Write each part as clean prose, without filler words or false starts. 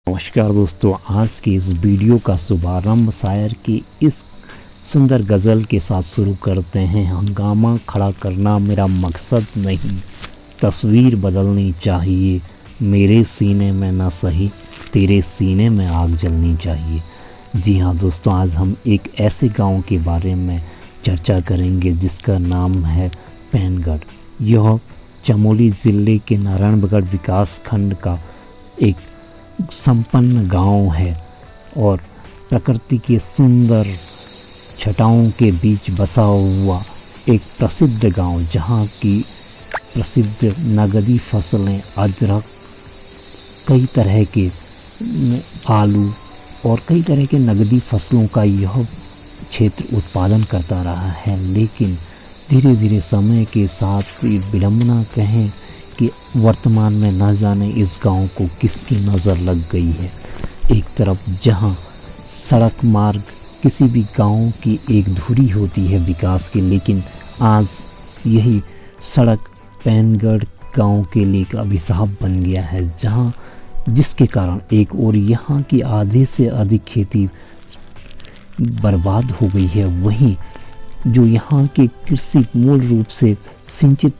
नमस्कार दोस्तों, आज के इस वीडियो का शुभारंभ शायर की इस सुंदर गज़ल के साथ शुरू करते हैं। हंगामा खड़ा करना मेरा मकसद नहीं, तस्वीर बदलनी चाहिए। मेरे सीने में ना सही, तेरे सीने में आग जलनी चाहिए। जी हाँ दोस्तों, आज हम एक ऐसे गांव के बारे में चर्चा करेंगे जिसका नाम है पैनगढ़। यह चमोली ज़िले के नारायणगढ़ विकास खंड का एक संपन्न गांव है और प्रकृति के सुंदर छटाओं के बीच बसा हुआ एक प्रसिद्ध गांव, जहां की प्रसिद्ध नगदी फसलें अदरक, कई तरह के आलू और कई तरह के नगदी फसलों का यह क्षेत्र उत्पादन करता रहा है। लेकिन धीरे धीरे समय के साथ विडंबना कहें कि वर्तमान में न जाने इस गांव को किसकी नज़र लग गई है। एक तरफ जहां सड़क मार्ग किसी भी गांव की एक धुरी होती है विकास की, लेकिन आज यही सड़क पैनगढ़ गांव के लिए एक अभिशाप बन गया है, जिसके कारण एक और यहां की आधे से अधिक खेती बर्बाद हो गई है। वहीं जो यहाँ की कृषि मूल रूप से सिंचित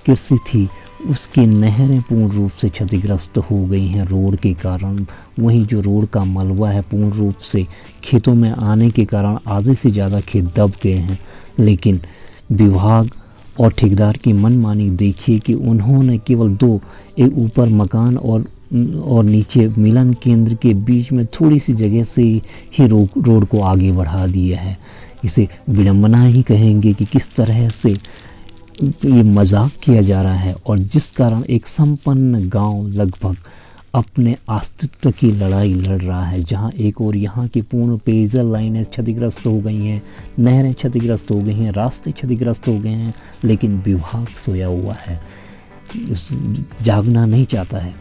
कृषि थी, उसकी नहरें पूर्ण रूप से क्षतिग्रस्त हो गई हैं रोड के कारण। वहीं जो रोड का मलबा है पूर्ण रूप से खेतों में आने के कारण आधे से ज़्यादा खेत दब गए हैं। लेकिन विभाग और ठेकेदार की मनमानी देखिए कि उन्होंने केवल एक ऊपर मकान और नीचे मिलन केंद्र के बीच में थोड़ी सी जगह से ही रोड को आगे बढ़ा दिया है। इसे विडंबना ही कहेंगे कि किस तरह से ये मजाक किया जा रहा है, और जिस कारण एक संपन्न गांव लगभग अपने अस्तित्व की लड़ाई लड़ रहा है। जहां एक और यहाँ की पूर्ण पेयजल लाइनें क्षतिग्रस्त हो गई हैं, नहरें क्षतिग्रस्त हो गई हैं, रास्ते क्षतिग्रस्त हो गए हैं, लेकिन विभाग सोया हुआ है, जागना नहीं चाहता है।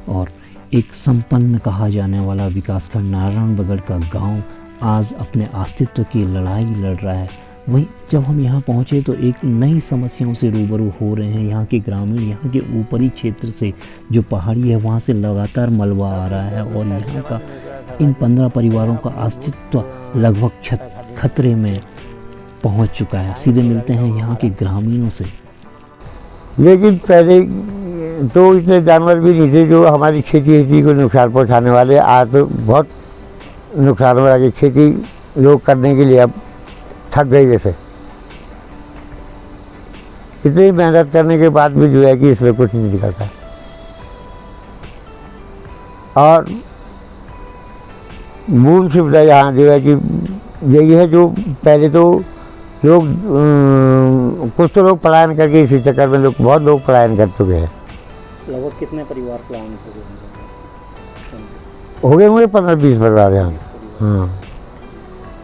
और एक संपन्न कहा जाने वाला विकासखंड नारायणगढ़ का गाँव आज अपने अस्तित्व की लड़ाई लड़ रहा है। वहीं जब हम यहाँ पहुँचे तो एक नई समस्याओं से रूबरू हो रहे हैं। यहाँ के ग्रामीण, यहाँ के ऊपरी क्षेत्र से जो पहाड़ी है वहाँ से लगातार मलबा आ रहा है और यहाँ का इन 15 परिवारों का अस्तित्व लगभग खतरे में पहुँच चुका है। सीधे मिलते हैं यहाँ के ग्रामीणों से। लेकिन पहले तो इतने जानवर भी नहीं थे जो हमारी खेती को नुकसान पहुँचाने वाले। आज तो बहुत नुकसान हो रहा है। खेती लोग करने के लिए अब थक गई। जैसे इतनी मेहनत करने के बाद भी जो है कि इसमें कुछ नहीं दिखाता। और मूल सुविधा यहाँ जो है कि यही है, जो पहले तो लोग कुछ तो लोग पलायन करके इसी चक्कर में बहुत लोग पलायन कर चुके हैं। लगभग कितने परिवार पलायन हो गए होंगे 15-20 परिवार यहाँ। हाँ,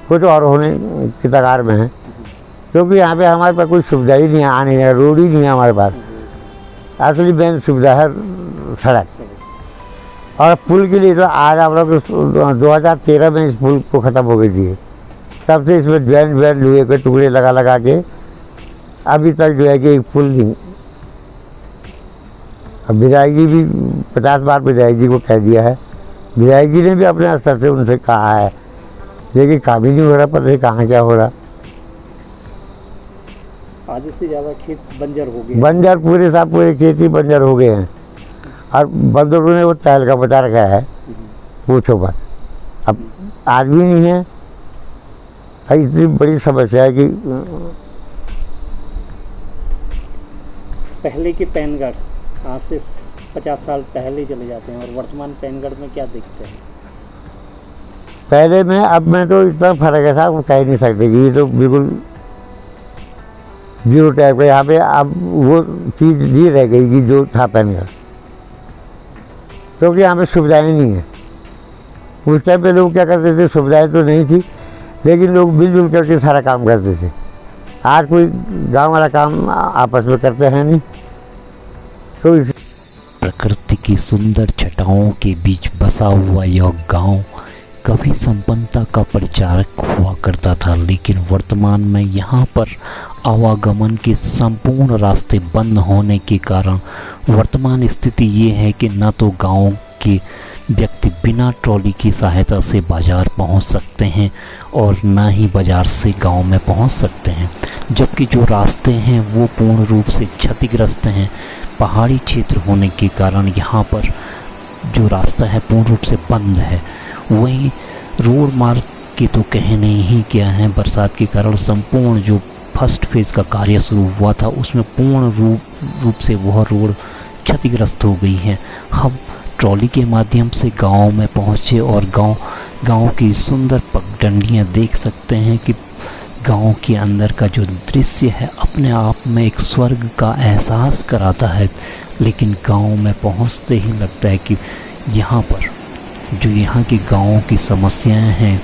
कुछ और होने की तगार में है, क्योंकि यहाँ पे हमारे पास कोई सुविधा ही नहीं है, आने का रोड ही नहीं है हमारे पास। असली मेन सुविधा है सड़क। और पुल के लिए तो आज हम लोग 2013 में इस पुल को ख़त्म हो गई थी। तब से इसमें ज्वाइन लोहे के टुकड़े लगा के अभी तक जो है कि एक पुल नहीं। अब विधायक जी भी 50 बार विधायक जी को कह दिया है, विधायक जी ने भी अपने स्तर से उनसे कहा है, लेकिन काम ही नहीं हो रहा। पता नहीं कहाँ क्या हो रहा। आधे से ज़्यादा खेत बंजर हो गए, बंजर पूरे खेती बंजर हो गए हैं। और बंदरों ने वो तहल का बचा रखा है पूछो पर। अब आदमी नहीं है। इतनी बड़ी समस्या है कि पहले के पैनगढ़ आज से 50 साल पहले चले जाते हैं और वर्तमान पैनगढ़ में क्या देखते हैं? पहले में अब में तो इतना फर्क है साहब, कह नहीं सकते कि ये तो बिल्कुल जीरो टाइप का। यहाँ पे अब वो चीज़ नहीं रह गई कि जो था पैनगढ़, क्योंकि यहाँ पे सुविधाएं नहीं है। उस टाइम पे लोग क्या करते थे, सुविधाएं तो नहीं थी, लेकिन लोग मिलजुल करके सारा काम करते थे। आज कोई गांव वाला काम आपस में करते हैं नहीं। तो प्रकृति की सुंदर छटाओं के बीच बसा हुआ यह गांव कभी संपन्नता का परिचारक हुआ करता था, लेकिन वर्तमान में यहाँ पर आवागमन के संपूर्ण रास्ते बंद होने के कारण वर्तमान स्थिति ये है कि न तो गांव के व्यक्ति बिना ट्रॉली की सहायता से बाज़ार पहुंच सकते हैं और ना ही बाज़ार से गांव में पहुंच सकते हैं, जबकि जो रास्ते हैं वो पूर्ण रूप से क्षतिग्रस्त हैं। पहाड़ी क्षेत्र होने के कारण यहाँ पर जो रास्ता है पूर्ण रूप से बंद है। वहीं रोड मार्ग के तो कहने ही क्या है, बरसात के कारण संपूर्ण जो फर्स्ट फेज़ का कार्य शुरू हुआ था उसमें पूर्ण रूप से वह रोड क्षतिग्रस्त हो गई है। हम ट्रॉली के माध्यम से गांव में पहुंचे और गांव की सुंदर पगडंडियां देख सकते हैं कि गांव के अंदर का जो दृश्य है अपने आप में एक स्वर्ग का एहसास कराता है। लेकिन गांव में पहुंचते ही लगता है कि यहाँ पर जो यहाँ की गाँव की समस्याएं हैं,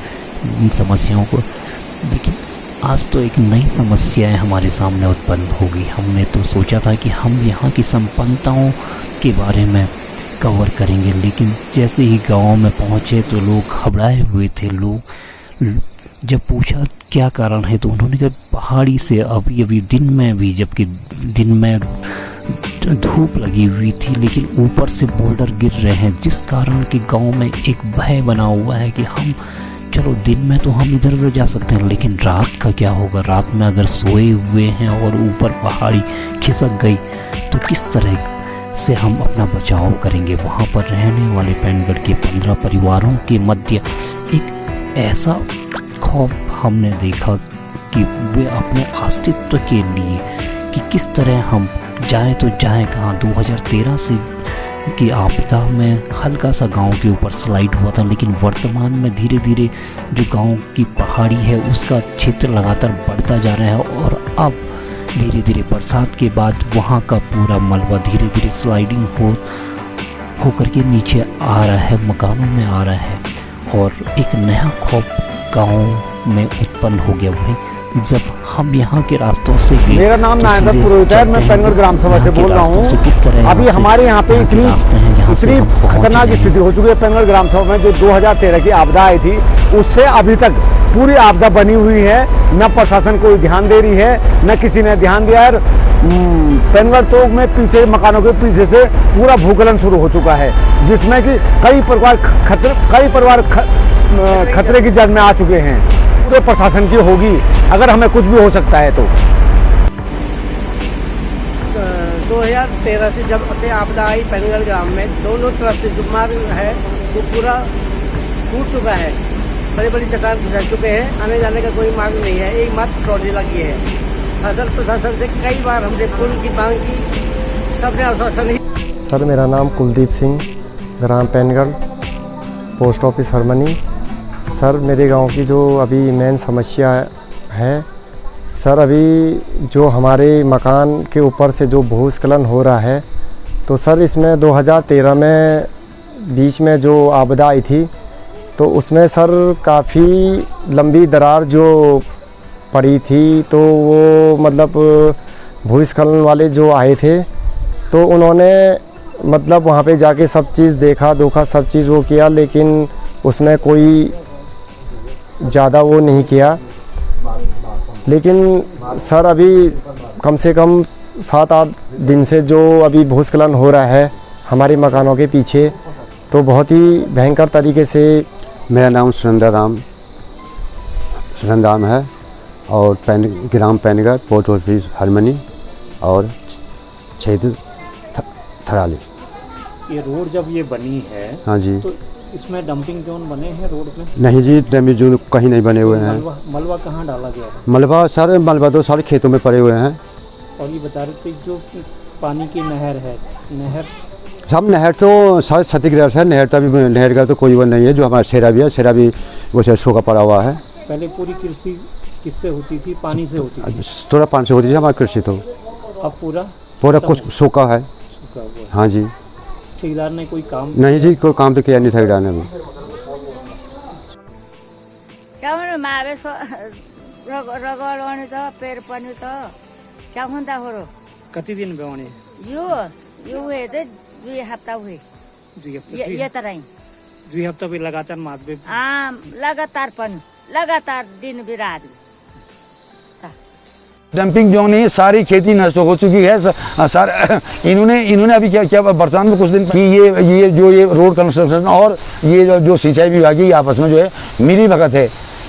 इन समस्याओं को लेकिन आज तो एक नई समस्याएं हमारे सामने उत्पन्न होगी। हमने तो सोचा था कि हम यहाँ की संपन्नताओं के बारे में कवर करेंगे, लेकिन जैसे ही गांव में पहुँचे तो लोग घबराए हुए थे। लोग जब पूछा क्या कारण है तो उन्होंने कहा पहाड़ी से अभी दिन में भी, जबकि दिन में धूप लगी हुई थी लेकिन ऊपर से बोल्डर गिर रहे हैं, जिस कारण कि गांव में एक भय बना हुआ है कि हम चलो दिन में तो हम इधर उधर जा सकते हैं लेकिन रात का क्या होगा। रात में अगर सोए हुए हैं और ऊपर पहाड़ी खिसक गई तो किस तरह से हम अपना बचाव करेंगे। वहाँ पर रहने वाले पेनगढ़ के 15 परिवारों के मध्य एक ऐसा खौफ हमने देखा कि वे अपने अस्तित्व के लिए कि किस तरह हम जाएं तो जाएं कहाँ। 2013 से की आपदा में हल्का सा गांव के ऊपर स्लाइड हुआ था, लेकिन वर्तमान में धीरे धीरे जो गांव की पहाड़ी है उसका क्षेत्र लगातार बढ़ता जा रहा है और अब धीरे धीरे बरसात के बाद वहां का पूरा मलबा धीरे धीरे स्लाइडिंग हो करके नीचे आ रहा है, मकानों में आ रहा है और एक नया खौफ गाँव में उत्पन्न हो गया। वही जब हम यहाँ के रास्तों से गए, मेरा नाम नायदर पुरोहित है, मैं पेनगढ़ ग्राम सभा से बोल रहा हूँ। अभी हमारे यहाँ पे इतनी खतरनाक स्थिति हो चुकी है पेनगढ़ ग्राम सभा में। जो 2013 की आपदा आई थी उससे अभी तक पूरी आपदा बनी हुई है, न प्रशासन कोई ध्यान दे रही है न किसी ने ध्यान दिया है। पेनगढ़ तो में पीछे मकानों के पीछे से पूरा भूस्खलन शुरू हो चुका है, जिसमें कि कई परिवार खतरे की जद में आ चुके हैं। पूरे प्रशासन की होगी अगर हमें कुछ भी हो सकता है तो। 2013 से जब से आपदा आई पेनगढ़ ग्राम में दोनों तरफ से जो मार्ग है वो पूरा टूट चुका है, बड़ी बड़ी चट्टान घुस चुके हैं, आने जाने का कोई मार्ग नहीं है, एक मात्र ट्रॉली लगी है। फसल प्रशासन से कई बार हमने पुल की मांग की, सबने आश्वासन ही। सर मेरा नाम कुलदीप सिंह, ग्राम पेनगढ़, पोस्ट ऑफिस हरमनी। सर मेरे गांव की जो अभी मेन समस्या है सर, अभी जो हमारे मकान के ऊपर से जो भूस्खलन हो रहा है तो सर इसमें 2013 में बीच में जो आपदा आई थी तो उसमें सर काफ़ी लंबी दरार जो पड़ी थी, तो वो मतलब भूस्खलन वाले जो आए थे तो उन्होंने मतलब वहाँ पे जाके सब चीज़ देखा सब चीज़ वो किया, लेकिन उसमें कोई ज़्यादा वो नहीं किया। लेकिन सर अभी कम से कम 7-8 दिन से जो अभी भूस्खलन हो रहा है हमारे मकानों के पीछे, तो बहुत ही भयंकर तरीके से। मेरा नाम सुरेंद्र राम है और ग्राम पेनगढ़, पोस्ट ऑफिस हरमनी और क्षेत्र थराली। ये रोड जब ये बनी है, हाँ जी, तो इसमें डंपिंग जोन बने हैं रोड में? नहीं जी, डंपिंग जोन कहीं नहीं बने हुए हैं। मलबा कहाँ डाला गया है? मलबा तो सारे खेतों में पड़े हुए हैं। और ये बता रहे थे जो पानी की नहर है, सब नहर तो सारे क्षतिग्रस्त है। नहर का तो कोई वो नहीं है। जो हमारा सेरा भी है, सेरा भी वो सूखा पड़ा हुआ है। पहले पूरी कृषि किससे होती थी? पानी से होती थी? थोड़ा पानी से होती थी हमारी कृषि, तो अब पूरा कुछ सूखा है। हाँ जी। ठेकेदार ने कोई काम? नहीं जी, कोई काम तो किया नहीं ठेकेदार ने भी। कति दिन बेवानी यो हुए थे 2 हफ्ता हुए। 2 हफ्ता ये तरह 2 हफ्ता भी लगातार मात लगातार दिन भी रात भी। डंपिंग जोन ही सारी खेती नष्ट हो चुकी है सर। इन्होंने अभी क्या वर्तमान में कुछ दिन कि ये रोड कंस्ट्रक्शन और ये जो सिंचाई विभाग की आपस में जो है मिली भगत है।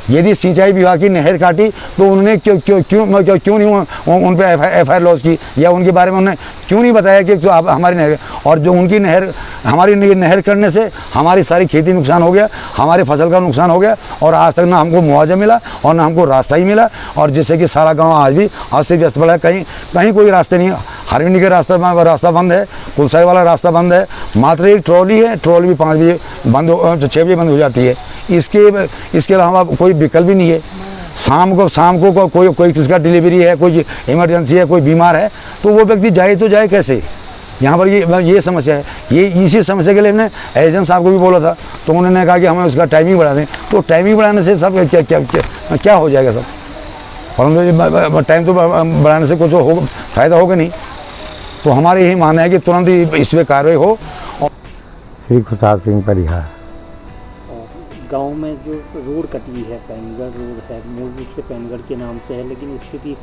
यदि सिंचाई विभाग की नहर काटी तो उन्होंने क्यों नहीं उन पर FIR लॉन्च की, या उनके बारे में उन्होंने क्यों नहीं बताया कि जो आप हमारी नहर, और जो उनकी नहर हमारी नहर करने से हमारी सारी खेती नुकसान हो गया, हमारी फसल का नुकसान हो गया, और आज तक ना हमको मुआवजा मिला और ना हमको रास्ता ही मिला। और जिससे कि सारा गाँव आज भी आज से व्यस्त पड़ा है, कहीं कोई रास्ते नहीं है। हरविंडी के रास्ता बंद है, कुलसाई वाला रास्ता बंद है, मात्र एक ट्रॉली है, ट्रॉली भी 5 बजे 6 बजे बंद हो जाती है। इसके अलावा कोई विकल्प भी नहीं है। शाम को कोई किसका डिलीवरी है, कोई इमरजेंसी है, कोई बीमार है, तो वो व्यक्ति जाए तो जाए कैसे। यहाँ पर ये समस्या है। ये इसी समस्या के लिए हमने एसडीएम साहब को भी बोला था, तो उन्होंने कहा कि हमें उसका टाइमिंग बढ़ा दें। तो टाइमिंग बढ़ाने से सब क्या हो जाएगा सब, परंतु टाइम तो बढ़ाने से कुछ फ़ायदा होगा नहीं। तो हमारे यही मानना है कि तुरंत ही इस पर कार्रवाई हो। श्री खुशहाल सिंह परिहार। गांव में जो रोड कटी है, पैनगढ़ रोड है, मूल रूप से पैनगढ़ के नाम से है, लेकिन स्थिति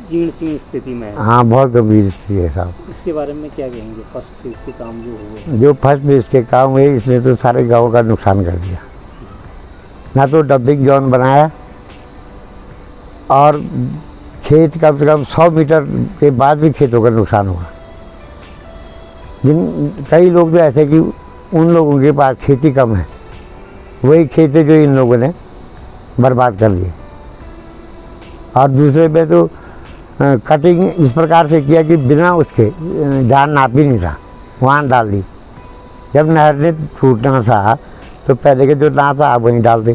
जीर्ण सी स्थिति में है। हाँ, बहुत गंभीर स्थिति है साहब। इसके बारे में क्या कहेंगे? फर्स्ट फेज के काम जो हुए, जो फर्स्ट फेज के काम हुए, इसने तो सारे गाँव का नुकसान कर दिया। ना तो डंपिंग जोन बनाया, और खेत कम से कम 100 मीटर के बाद भी खेतों का नुकसान हुआ। कई लोग तो ऐसे कि उन लोगों के पास खेती कम है, वही खेत जो इन लोगों ने बर्बाद कर दिए। और दूसरे पे तो कटिंग इस प्रकार से किया कि बिना उसके जान नापी नहीं था, वहाँ डाल दी। जब नहर ने टूटना था तो पहले के जो दांत था आप वहीं डाल दे,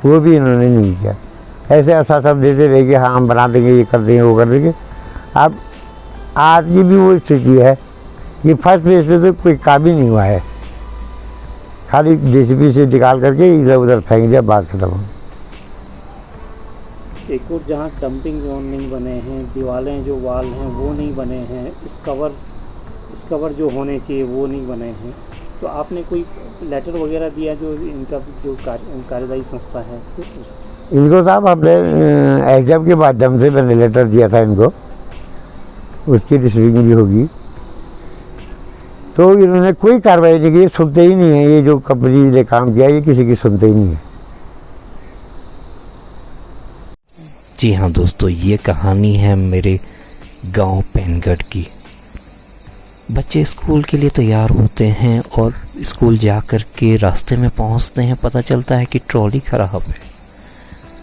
वो भी इन्होंने नहीं किया। ऐसे ऐसा सब देते रहे कि हाँ हम बना देंगे, ये कर देंगे, वो कर देंगे। अब आज की भी वो स्थिति है कि फर्स्ट फेज पे तो कोई काम ही नहीं हुआ है, खाली JCB से निकाल करके इधर उधर फेंक दिया, बात खत्म हो। एक और जहाँ डंपिंग जोन नहीं बने हैं, दीवारें जो वाल हैं वो नहीं बने हैं, इस कवर जो होने चाहिए वो नहीं बने हैं, तो आपने कोई लेटर वगैरह दिया जो इनका जो कार्यदायी संस्था है इनको? साहब हमने एग्जाम के माध्यम से मैंने लेटर दिया था इनको, उसकी रिसीविंग भी होगी। तो इन्होंने कोई कार्रवाई नहीं की, सुनते ही नहीं है। ये जो कंपनी ने काम किया, ये किसी की सुनते ही नहीं है। जी हाँ दोस्तों, ये कहानी है मेरे गांव पैनगढ़ की। बच्चे स्कूल के लिए तैयार होते हैं और स्कूल जाकर के रास्ते में पहुंचते हैं, पता चलता है कि ट्रॉली खराब है।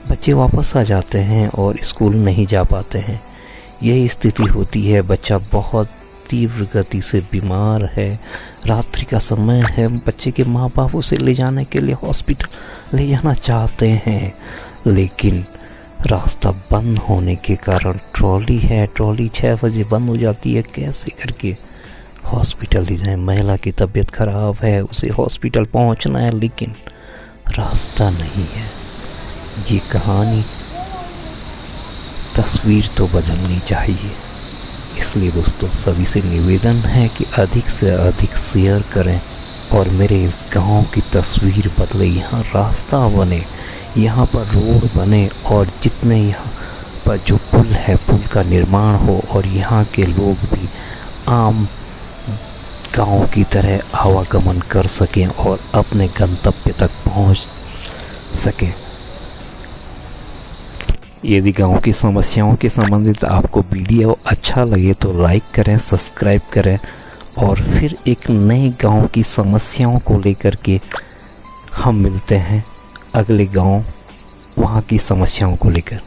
बच्चे वापस आ जाते हैं और स्कूल नहीं जा पाते हैं। यही स्थिति होती है। बच्चा बहुत तीव्र गति से बीमार है, रात्रि का समय है, बच्चे के माँ बाप उसे ले जाने के लिए हॉस्पिटल ले जाना चाहते हैं, लेकिन रास्ता बंद होने के कारण ट्रॉली 6 बजे बंद हो जाती है। कैसे करके हॉस्पिटल ले जाएं? महिला की तबीयत खराब है, उसे हॉस्पिटल पहुंचना है, लेकिन रास्ता नहीं है। ये कहानी, तस्वीर तो बदलनी चाहिए। इसलिए दोस्तों सभी से निवेदन है कि अधिक से अधिक शेयर करें और मेरे इस गांव की तस्वीर बदले, यहाँ रास्ता बने, यहाँ पर रोड बने, और जितने यहाँ पर जो पुल है, पुल का निर्माण हो, और यहाँ के लोग भी आम गांव की तरह आवागमन कर सकें और अपने गंतव्य तक पहुँच सकें। यदि गांव की समस्याओं के संबंधित आपको वीडियो अच्छा लगे तो लाइक करें, सब्सक्राइब करें, और फिर एक नए गांव की समस्याओं को लेकर के हम मिलते हैं अगले गांव, वहां की समस्याओं को लेकर।